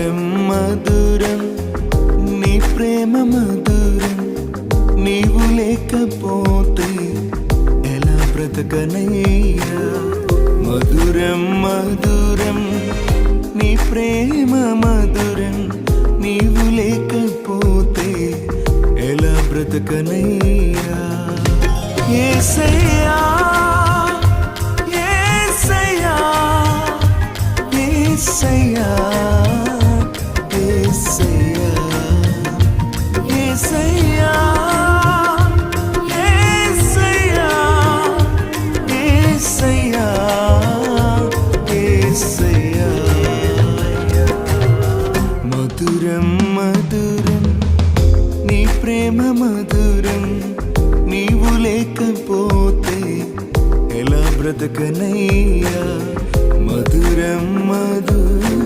మధురం మధురం నీ ప్రేమ మధురం, నీవు లేకపోతే ఎలా బ్రతకనయ్యా. మధురం మధురం నీ ప్రేమ మధురం, నీవు లేకపోతే ఎలా బ్రతకనయ్యా. యేసయ్యా యేసయ్యా యేసయ్యా యేసయ్యా యేసయ్యా యేసయ్యా యేసయ్యా యేసయ్యా. మధురం మధురం నీ ప్రేమ మధురం, నీవు లేకపోతే ఎలా బ్రతకనయ్యా. మధురం మధురం